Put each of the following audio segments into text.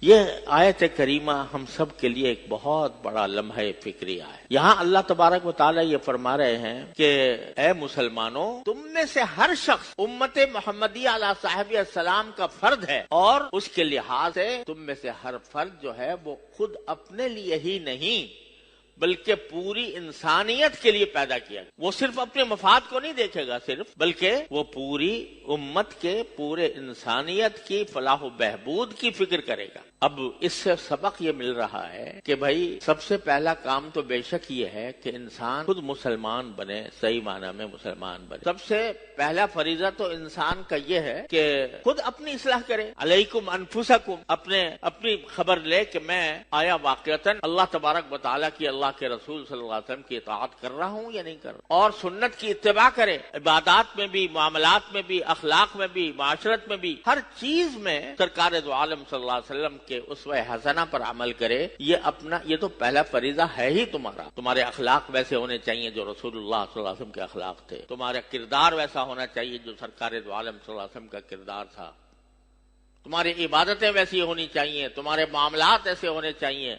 یہ آیت کریمہ ہم سب کے لیے ایک بہت بڑا لمحہ فکریہ ہے۔ یہاں اللہ تبارک و تعالیٰ یہ فرما رہے ہیں کہ اے مسلمانوں، تم میں سے ہر شخص امت محمدیہ علیہ صاحب السلام کا فرد ہے، اور اس کے لحاظ سے تم میں سے ہر فرد جو ہے وہ خود اپنے لیے ہی نہیں بلکہ پوری انسانیت کے لیے پیدا کیا گیا۔ وہ صرف اپنے مفاد کو نہیں دیکھے گا صرف، بلکہ وہ پوری امت کے، پورے انسانیت کی فلاح و بہبود کی فکر کرے گا۔ اب اس سے سبق یہ مل رہا ہے کہ بھائی سب سے پہلا کام تو بے شک یہ ہے کہ انسان خود مسلمان بنے، صحیح معنی میں مسلمان بنے۔ سب سے پہلا فریضہ تو انسان کا یہ ہے کہ خود اپنی اصلاح کرے۔ علیکم انفسکم، اپنی خبر لے کہ میں آیا واقعتاً اللہ تبارک و تعالیٰ کی، اللہ کے رسول صلی اللہ علیہ وسلم کی اطاعت کر رہا ہوں یا نہیں کر رہا، اور سنت کی اتباع کرے، عبادات میں بھی، معاملات میں بھی، اخلاق میں بھی، معاشرت میں بھی، ہر چیز میں سرکار دو عالم صلی اللہ علیہ وسلم کے اسوہ حسنہ پر عمل کرے۔ یہ تو پہلا فریضہ ہے ہی تمہارا۔ تمہارے اخلاق ویسے ہونے چاہیے جو رسول اللہ صلی اللہ علیہ وسلم کے اخلاق تھے، تمہارا کردار ویسا ہونا چاہیے جو سرکار دو عالم صلی اللہ علیہ وسلم کا کردار تھا، تمہاری عبادتیں ویسی ہونی چاہیے، تمہارے معاملات ایسے ہونے چاہیے۔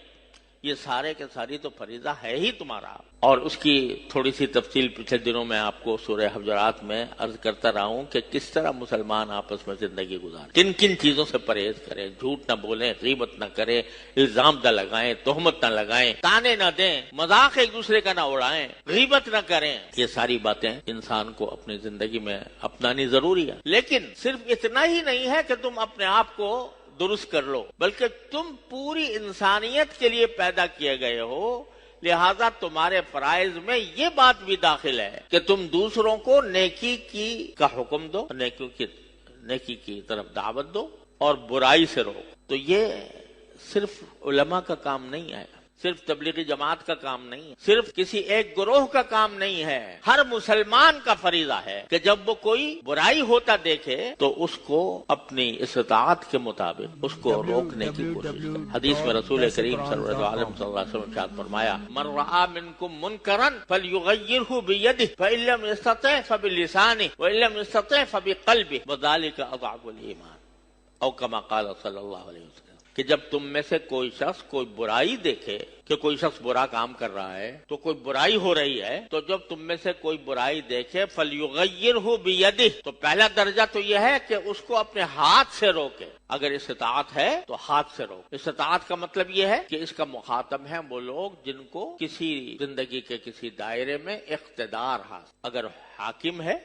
یہ سارے کے ساری تو فریضہ ہے ہی تمہارا، اور اس کی تھوڑی سی تفصیل پچھلے دنوں میں آپ کو سورہ حجرات میں عرض کرتا رہا ہوں کہ کس طرح مسلمان آپس میں زندگی گزاریں، کن کن چیزوں سے پرہیز کریں، جھوٹ نہ بولیں، غیبت نہ کریں، الزام نہ لگائیں، تہمت نہ لگائیں، تانے نہ دیں، مذاق ایک دوسرے کا نہ اڑائیں، غیبت نہ کریں۔ یہ ساری باتیں انسان کو اپنی زندگی میں اپنانی ضروری ہے، لیکن صرف اتنا ہی نہیں ہے کہ تم اپنے آپ کو درست کر لو، بلکہ تم پوری انسانیت کے لیے پیدا کیے گئے ہو، لہذا تمہارے فرائض میں یہ بات بھی داخل ہے کہ تم دوسروں کو نیکی کا حکم دو، نیکی کی طرف دعوت دو اور برائی سے روکو۔ تو یہ صرف علماء کا کام نہیں ہے، صرف تبلیغی جماعت کا کام نہیں ہے، صرف کسی ایک گروہ کا کام نہیں ہے، ہر مسلمان کا فریضہ ہے کہ جب وہ کوئی برائی ہوتا دیکھے تو اس کو اپنی استطاعت کے مطابق اس کو روکنے کی کوشش کرے۔ حدیث میں رسول کریم صلی اللہ علیہ وسلم نے ارشاد فرمایا، من رأى منکم منکرا فلیغیرہ بیدہ فإن لم یستطع فبلسانہ وإن لم یستطع فبقلبہ وذلک اضعف الایمان، او کما قال صلی اللہ علیہ وسلم، کہ جب تم میں سے کوئی شخص کوئی برائی دیکھے کہ کوئی شخص برا کام کر رہا ہے، تو کوئی برائی ہو رہی ہے، تو جب تم میں سے کوئی برائی دیکھے فَلْيُغَيِّرْهُ بِيَدِهِ، تو پہلا درجہ تو یہ ہے کہ اس کو اپنے ہاتھ سے روکے۔ اگر استطاعت ہے تو ہاتھ سے روکے۔ استطاعت کا مطلب یہ ہے کہ اس کا مخاطب ہیں وہ لوگ جن کو کسی زندگی کے کسی دائرے میں اقتدار حاصل، اگر حاکم ہے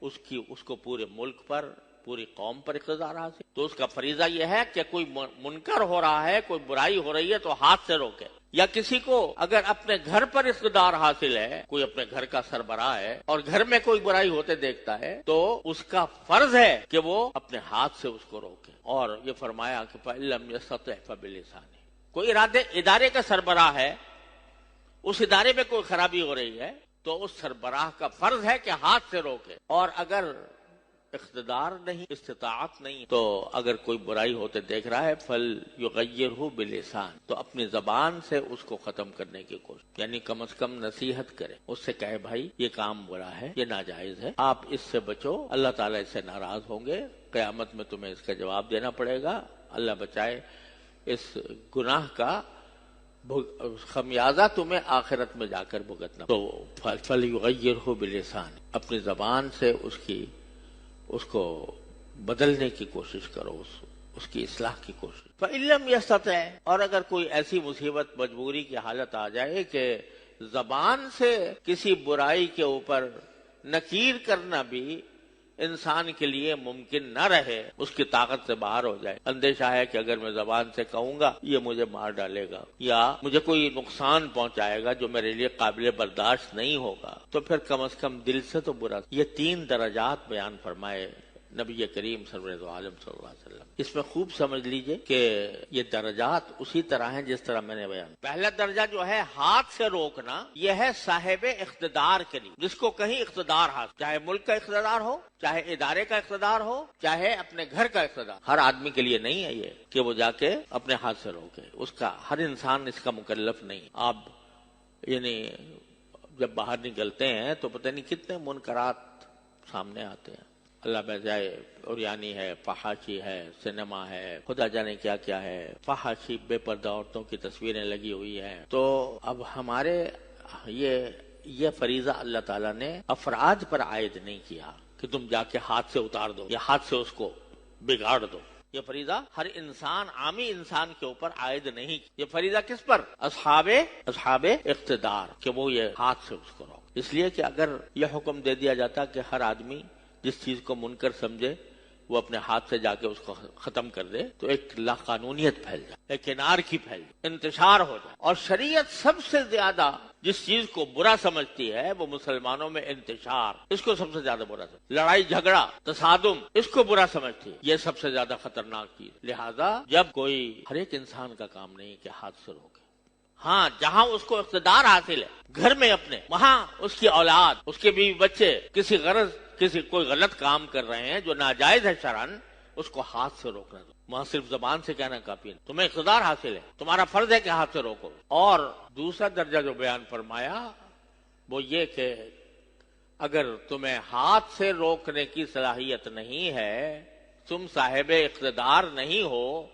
اس کو پورے ملک پر، پوری قوم پر اقتدار حاصل، تو اس کا فریضہ یہ ہے کہ کوئی منکر ہو رہا ہے، کوئی برائی ہو رہی ہے تو ہاتھ سے روکے۔ یا کسی کو اگر اپنے گھر پر اقتدار حاصل ہے، کوئی اپنے گھر کا سربراہ ہے اور گھر میں کوئی برائی ہوتے دیکھتا ہے، تو اس کا فرض ہے کہ وہ اپنے ہاتھ سے اس کو روکے۔ اور یہ فرمایا کہ فَإِن لَّمْ يَسْتَطِعْ فَبِلِسَانِهِ، کوئی ادارے کا سربراہ ہے، اس ادارے میں کوئی خرابی ہو رہی ہے تو اس سربراہ کا فرض ہے کہ ہاتھ سے روکے۔ اور اگر اقتدار نہیں، استطاعت نہیں، تو اگر کوئی برائی ہوتے دیکھ رہا ہے فَلْيُغَيِّرْهُ بِلِسَانِهِ، تو اپنی زبان سے اس کو ختم کرنے کی کوشش، یعنی کم از کم نصیحت کرے، اس سے کہے بھائی یہ کام برا ہے، یہ ناجائز ہے، آپ اس سے بچو، اللہ تعالیٰ اس سے ناراض ہوں گے، قیامت میں تمہیں اس کا جواب دینا پڑے گا، اللہ بچائے اس گناہ کا خمیازہ تمہیں آخرت میں جا کر بھگتنا۔ تو فَلْيُغَيِّرْهُ بِلِسَانِهِ، اپنی زبان سے اس کو بدلنے کی کوشش کرو، اس کی اصلاح کی کوشش۔ فَإِن لَّمْ يَسْتَطِعْ، اور اگر کوئی ایسی مصیبت، مجبوری کی حالت آ جائے کہ زبان سے کسی برائی کے اوپر نکیر کرنا بھی انسان کے لیے ممکن نہ رہے، اس کی طاقت سے باہر ہو جائے، اندیشہ ہے کہ اگر میں زبان سے کہوں گا یہ مجھے مار ڈالے گا یا مجھے کوئی نقصان پہنچائے گا جو میرے لیے قابل برداشت نہیں ہوگا، تو پھر کم از کم دل سے تو برا۔ یہ 3 درجات بیان فرمائے نبی کریم صلی اللہ علیہ وسلم۔ اس میں خوب سمجھ لیجئے کہ یہ درجات اسی طرح ہیں جس طرح میں نے بیان۔ پہلا درجہ جو ہے ہاتھ سے روکنا، یہ ہے صاحب اقتدار کے لیے، جس کو کہیں اقتدار حاصل، چاہے ملک کا اقتدار ہو، چاہے ادارے کا اقتدار ہو، چاہے اپنے گھر کا اقتدار۔ ہر آدمی کے لیے نہیں ہے یہ کہ وہ جا کے اپنے ہاتھ سے روکے، اس کا ہر انسان اس کا مکلف نہیں۔ آپ یعنی جب باہر نکلتے ہیں تو پتہ نہیں کتنے منکرات سامنے آتے ہیں، اللہ بجائے اوریانی ہے، فحاشی ہے، سینما ہے، خدا جانے کیا کیا ہے، فحاشی بے پردہ عورتوں کی تصویریں لگی ہوئی ہیں. تو اب ہمارے یہ فریضہ اللہ تعالیٰ نے افراد پر عائد نہیں کیا کہ تم جا کے ہاتھ سے اتار دو یا ہاتھ سے اس کو بگاڑ دو. یہ فریضہ ہر انسان، عامی انسان کے اوپر عائد نہیں. یہ فریضہ کس پر؟ اصحاب اقتدار، کہ وہ یہ ہاتھ سے اس کو روک. اس لیے کہ اگر یہ حکم دے دیا جاتا کہ ہر آدمی جس چیز کو منکر سمجھے وہ اپنے ہاتھ سے جا کے اس کو ختم کر دے تو ایک لا قانونیت پھیل جائے، ایک انارکی پھیل جائے، انتشار ہو جائے. اور شریعت سب سے زیادہ جس چیز کو برا سمجھتی ہے وہ مسلمانوں میں انتشار، اس کو سب سے زیادہ برا سمجھتی. لڑائی جھگڑا تصادم، اس کو برا سمجھتی ہے. یہ سب سے زیادہ خطرناک چیز. لہذا جب کوئی، ہر ایک انسان کا کام نہیں کہ ہاتھ سے روکے. ہاں جہاں اس کو اقتدار حاصل ہے گھر میں اپنے، وہاں اس کی اولاد، اس کے بیوی بچے کسی کوئی غلط کام کر رہے ہیں جو ناجائز ہے شرعن، اس کو ہاتھ سے روکنا دو. وہاں صرف زبان سے کہنا کافی نہیں. تمہیں اقتدار حاصل ہے، تمہارا فرض ہے کہ ہاتھ سے روکو. اور دوسرا درجہ جو بیان فرمایا وہ یہ کہ اگر تمہیں ہاتھ سے روکنے کی صلاحیت نہیں ہے، تم صاحب اقتدار نہیں ہو،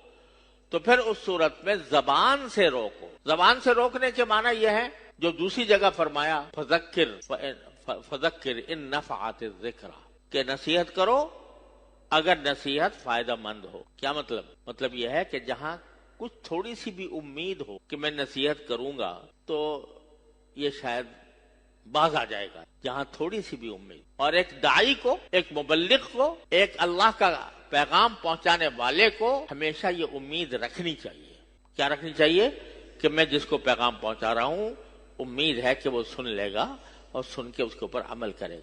تو پھر اس صورت میں زبان سے روکو. زبان سے روکنے کے معنی یہ ہے جو دوسری جگہ فرمایا فذکر ان نفعت الذکر، کہ نصیحت کرو اگر نصیحت فائدہ مند ہو. کیا مطلب یہ ہے کہ جہاں کچھ تھوڑی سی بھی امید ہو کہ میں نصیحت کروں گا تو یہ شاید باز آ جائے گا. جہاں تھوڑی سی بھی امید. اور ایک داعی کو، ایک مبلغ کو، ایک اللہ کا پیغام پہنچانے والے کو ہمیشہ یہ امید رکھنی چاہیے. کیا رکھنی چاہیے؟ کہ میں جس کو پیغام پہنچا رہا ہوں امید ہے کہ وہ سن لے گا اور سن کے اس کے اوپر عمل کرے گا.